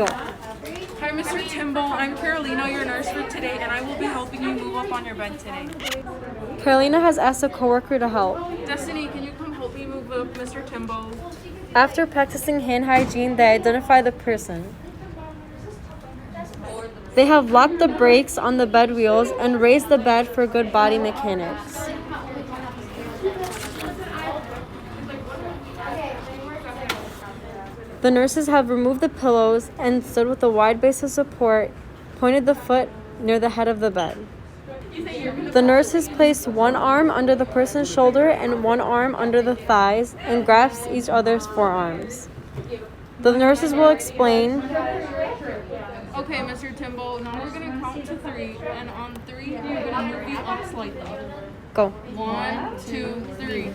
Go. Hi, Mr. Timbo. I'm Carolina, your nurse for today, and I will be helping you move up on your bed today. Carolina has asked a coworker to help. Destiny, can you come help me move up Mr. Timbo? After practicing hand hygiene, they identify the person. They have locked the brakes on the bed wheels and raised the bed for good body mechanics. The nurses have removed the pillows and stood with a wide base of support, pointed the foot near the head of the bed. The nurses place one arm under the person's shoulder and one arm under the thighs and grasp each other's forearms. The nurses will explain. Okay, Mr. Timbo, now we're going to count to 3, and on 3, I'm going to move you up slightly. Go. 1, 2, 3.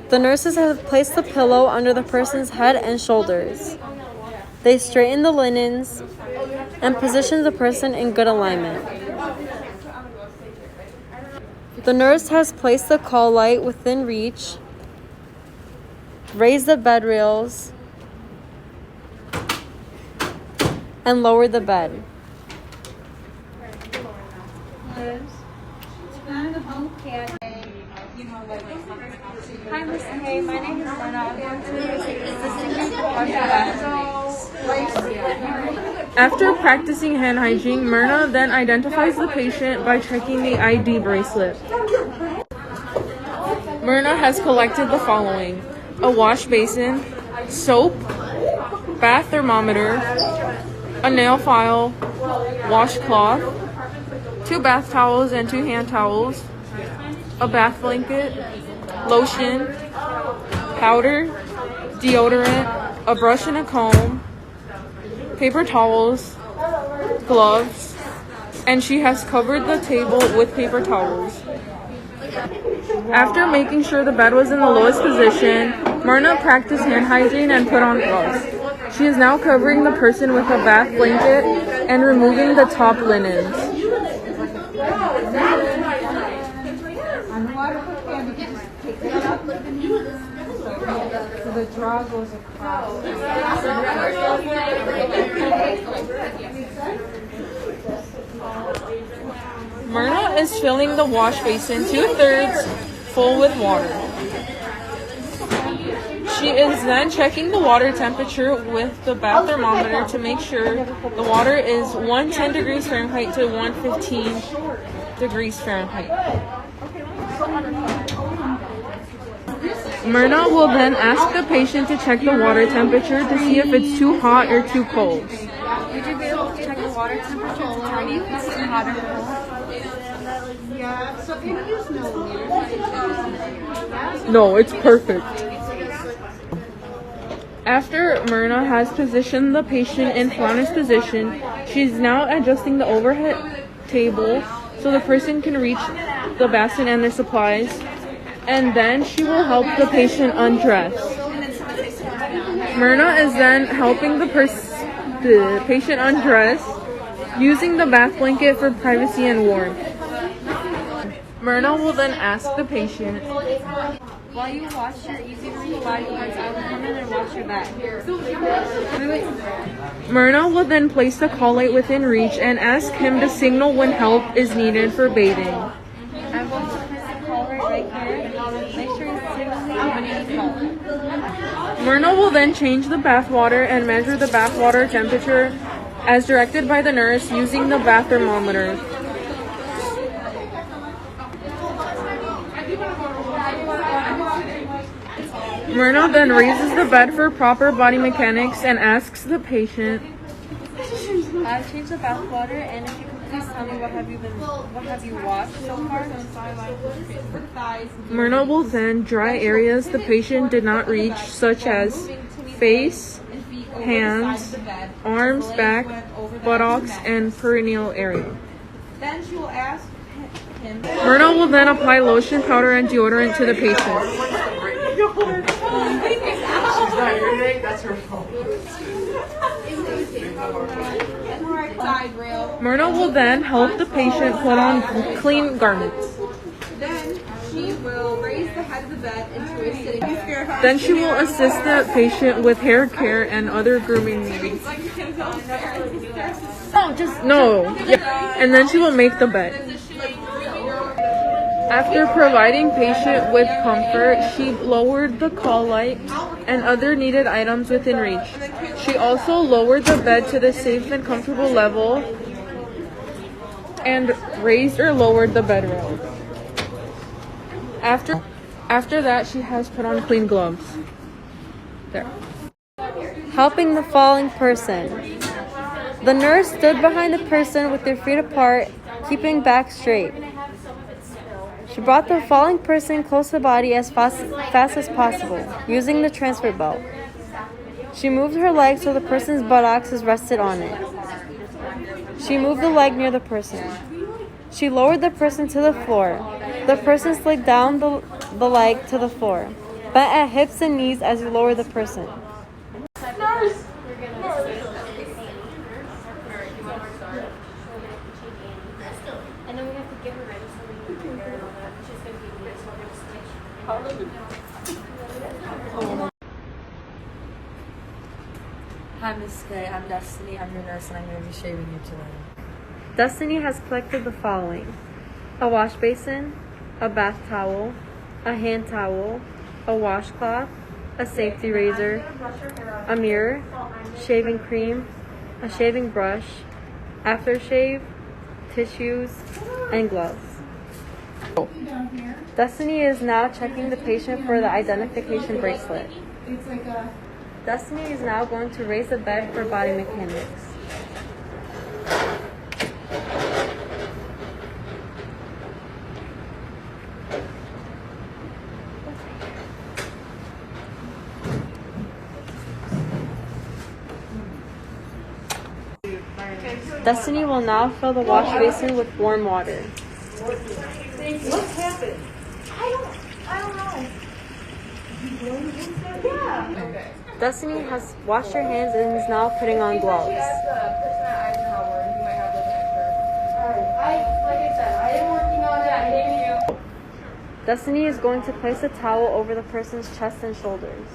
The nurses have placed the pillow under the person's head and shoulders. They straighten the linens and position the person in good alignment. The nurse has placed the call light within reach, raised the bed rails, and lowered the bed. Hi, Miss Hay. My name is Lena. I'm going to After practicing hand hygiene, Myrna then identifies the patient by checking the ID bracelet. Myrna has collected the following: a wash basin, soap, bath thermometer, a nail file, washcloth, 2 bath towels and 2 hand towels, a bath blanket, lotion, powder, deodorant, a brush and a comb, paper towels, gloves, and she has covered the table with paper towels. After making sure the bed was in the lowest position, Myrna practiced hand hygiene and put on gloves. She is now covering the person with a bath blanket and removing the top linens. The draw goes across. Myrna is filling the wash basin 2/3 full with water. She is then checking the water temperature with the bath thermometer to make sure the water is 110 degrees Fahrenheit to 115 degrees Fahrenheit. Myrna will then ask the patient to check the water temperature to see if it's too hot or too cold. Would you be able to check the water temperature to tell me if it's too hot or cold? Yeah, so can you use millimeters? No, it's perfect. After Myrna has positioned the patient in Flauner's position, she's now adjusting the overhead table so the person can reach the basin and their supplies, and then she will help the patient undress. Myrna is then helping the patient undress, using the bath blanket for privacy and warmth. Myrna will then ask the patient, While you wash your easy to reach body parts, I will come in and wash your back. Myrna will then place the call light within reach and ask him to signal when help is needed for bathing. I'm going to place the call right here. Make sure you signal me when you need help. Myrna will then change the bath water and measure the bath water temperature as directed by the nurse using the bath thermometer. Myrna then raises the bed for proper body mechanics and asks the patient, I've changed the bath water, and if you could please tell me what have you washed so far? Myrna will then dry areas the patient did not reach, such as face, hands, arms, back, buttocks, and perineal area. Then she will ask him. Myrna will then apply lotion, powder, and deodorant to the patient. That's her fault. Side rail. Myrna will then help the patient put on clean garments. Then she will raise the head of the bed into a sitting. Then she will assist the patient with hair care and other grooming needs. No. Yeah. And then she will make the bed. After providing patient with comfort, she lowered the call light and other needed items within reach. She also lowered the bed to the safe and comfortable level and raised or lowered the bed rail. After that, she has put on clean gloves. There. Helping the falling person. The nurse stood behind the person with their feet apart, keeping back straight. She brought the falling person close to the body as fast as possible, using the transfer belt. She moved her leg so the person's buttocks is rested on it. She moved the leg near the person. She lowered the person to the floor. The person slid down the leg to the floor, bent at hips and knees as you lower the person. And then we have to give her ready so we can prepare and all that. She's going to be here, so we're going to stitch. Hi, Miss Kay. I'm Destiny. I'm your nurse, and I'm going to be shaving you today. Destiny has collected the following: a wash basin, a bath towel, a hand towel, a washcloth, a safety razor, a mirror, shaving cream, a shaving brush, aftershave, tissues, and gloves. Destiny is now checking the patient for the identification bracelet. Destiny is now going to raise the bed for body mechanics. Destiny will now fill the wash basin with warm water. What happened? I don't know. Yeah. Okay. Destiny has washed her hands and is now putting on gloves. Like I said, I am working on it. I hate you. Destiny is going to place a towel over the person's chest and shoulders.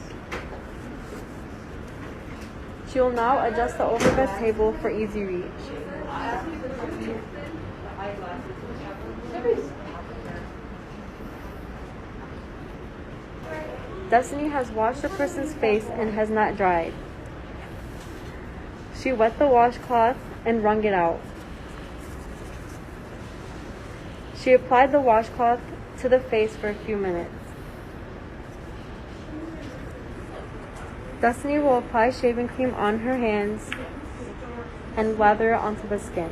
She will now adjust the overbed table for easy reach. Destiny has washed the person's face and has not dried. She wet the washcloth and wrung it out. She applied the washcloth to the face for a few minutes. Destiny will apply shaving cream on her hands and lather it onto the skin.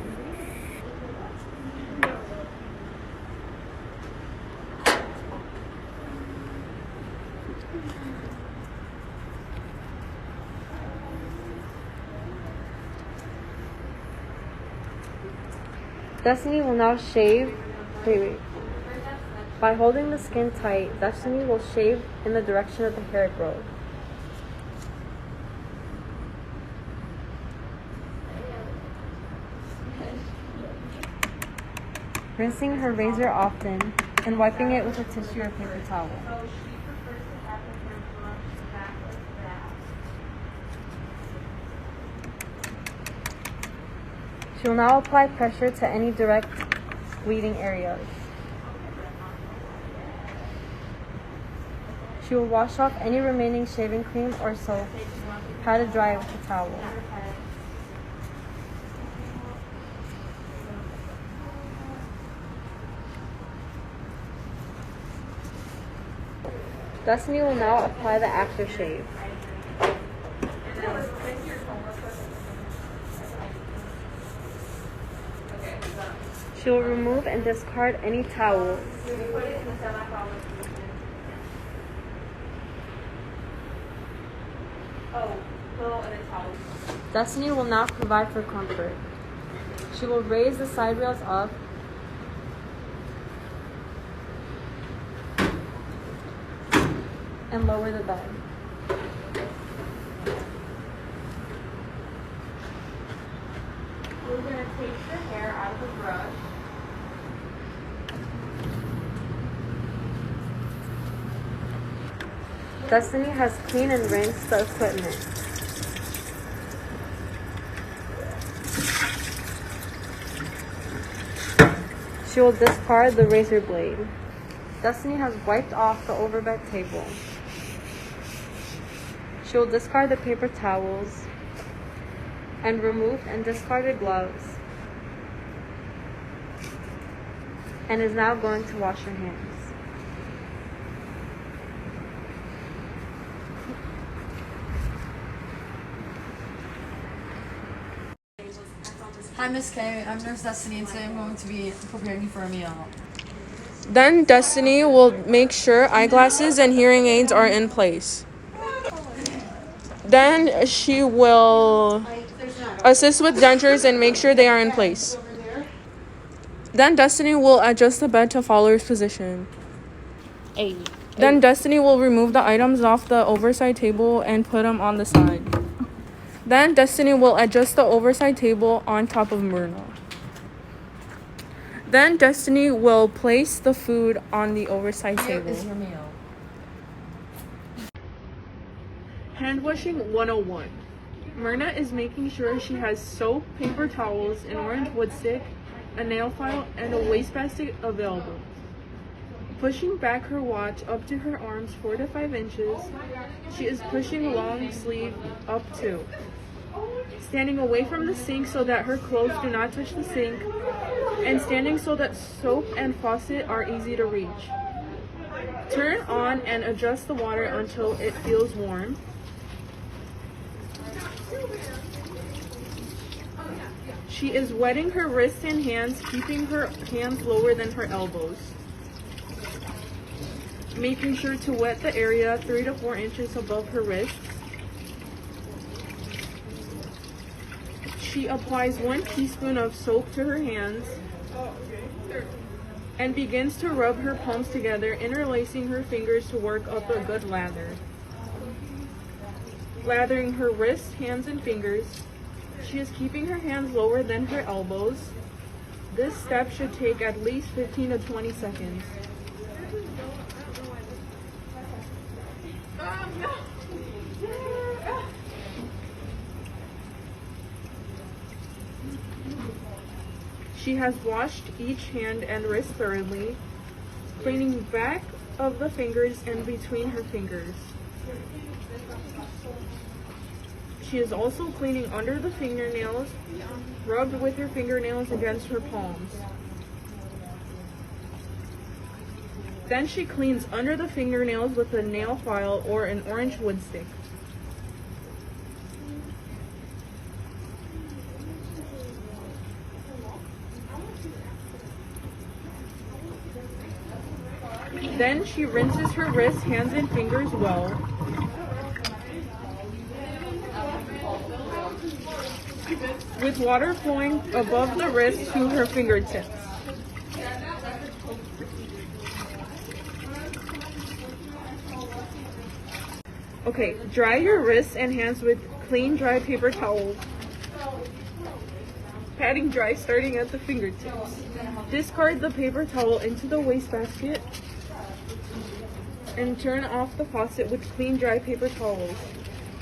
Destiny will now shave. By holding the skin tight, Destiny will shave in the direction of the hair growth. Rinsing her razor often and wiping it with a tissue or paper towel. She will now apply pressure to any direct bleeding areas. She will wash off any remaining shaving cream or soap, pat it dry with a towel. Destiny will now apply the aftershave. She will remove and discard any towels. Destiny will now provide for comfort. She will raise the side rails up and lower the bed. We're going to take the hair out of the brush. Destiny has cleaned and rinsed the equipment. She will discard the razor blade. Destiny has wiped off the overbed table. She will discard the paper towels and removed and discarded gloves, and is now going to wash her hands. Hi, Miss K. I'm Nurse Destiny, and today I'm going to be preparing you for a meal. Then Destiny will make sure eyeglasses and hearing aids are in place. Then she will assist with dentures and make sure they are in place. Then Destiny will adjust the bed to Fowler's position. Then Destiny will remove the items off the oversight table and put them on the side. Then Destiny will adjust the oversight table on top of Myrna. Then Destiny will place the food on the oversight Here table. is your meal. Hand washing 101. Myrna is making sure she has soap, paper towels, an orange wood stick, a nail file, and a wastebasket available. Pushing back her watch up to her arms 4 to 5 inches, she is pushing long sleeve up too. Standing away from the sink so that her clothes do not touch the sink, and standing so that soap and faucet are easy to reach. Turn on and adjust the water until it feels warm. She is wetting her wrists and hands, keeping her hands lower than her elbows. Making sure to wet the area 3 to 4 inches above her wrists. She applies 1 teaspoon of soap to her hands and begins to rub her palms together, interlacing her fingers to work up a good lather. Lathering her wrists, hands, and fingers. She is keeping her hands lower than her elbows. This step should take at least 15 to 20 seconds. She has washed each hand and wrist thoroughly, cleaning back of the fingers and between her fingers. She is also cleaning under the fingernails, rubbed with her fingernails against her palms. Then she cleans under the fingernails with a nail file or an orange wood stick. Then she rinses her wrists, hands, and fingers well. With water flowing above the wrist to her fingertips. Okay, dry your wrists and hands with clean, dry paper towels. Patting dry starting at the fingertips. Discard the paper towel into the wastebasket and turn off the faucet with clean, dry paper towels.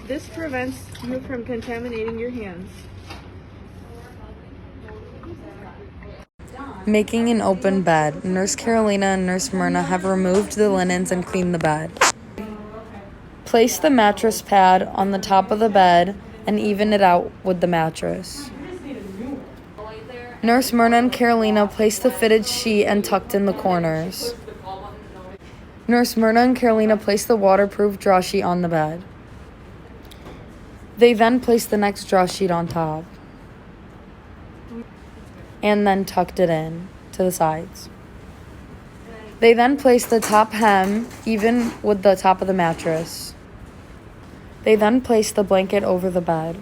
This prevents you from contaminating your hands. Making an open bed. Nurse Carolina and Nurse Myrna have removed the linens and cleaned the bed. Place the mattress pad on the top of the bed and even it out with the mattress. Nurse Myrna and Carolina placed the fitted sheet and tucked in the corners. Nurse Myrna and Carolina placed the waterproof draw sheet on the bed. They then placed the next draw sheet on top and then tucked it in to the sides. They then placed the top hem even with the top of the mattress. They then placed the blanket over the bed.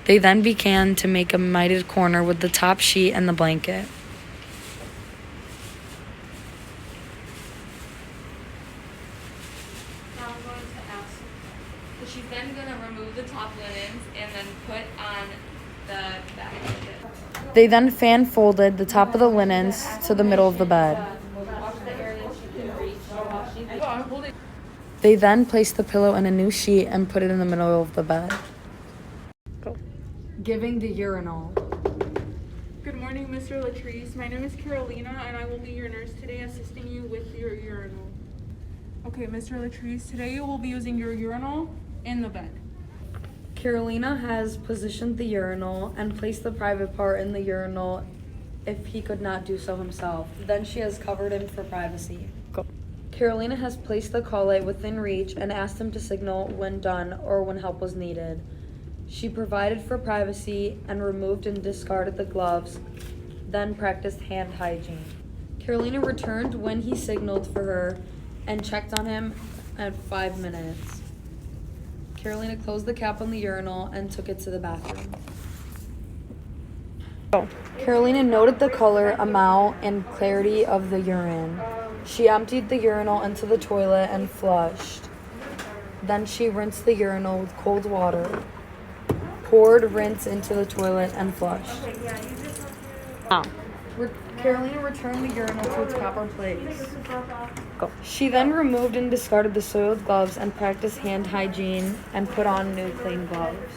They then began to make a mitered corner with the top sheet and the blanket. Now I'm going to ask. So she's then going to remove the top linens and then put on the back of it. They then fan folded the top of the linens to the middle of the bed. Wash the areas she can reach while she They then placed the pillow in a new sheet and put it in the middle of the bed. Go. Giving the urinal. Good morning, Mr. Latrice. My name is Carolina, and I will be your nurse today, assisting you with your urinal. Okay, Mr. Latrice, today you will be using your urinal in the bed. Carolina has positioned the urinal and placed the private part in the urinal if he could not do so himself. Then she has covered him for privacy. Go. Carolina has placed the collet within reach and asked him to signal when done or when help was needed. She provided for privacy and removed and discarded the gloves, then practiced hand hygiene. Carolina returned when he signaled for her and checked on him at 5 minutes. Carolina closed the cap on the urinal and took it to the bathroom. Go. Carolina noted the color, amount, and clarity of the urine. She emptied the urinal into the toilet and flushed. Then she rinsed the urinal with cold water, poured rinse into the toilet, and flushed. Now. Carolina returned the urinal to its proper place. Go. She then removed and discarded the soiled gloves and practiced hand hygiene and put on new clean gloves.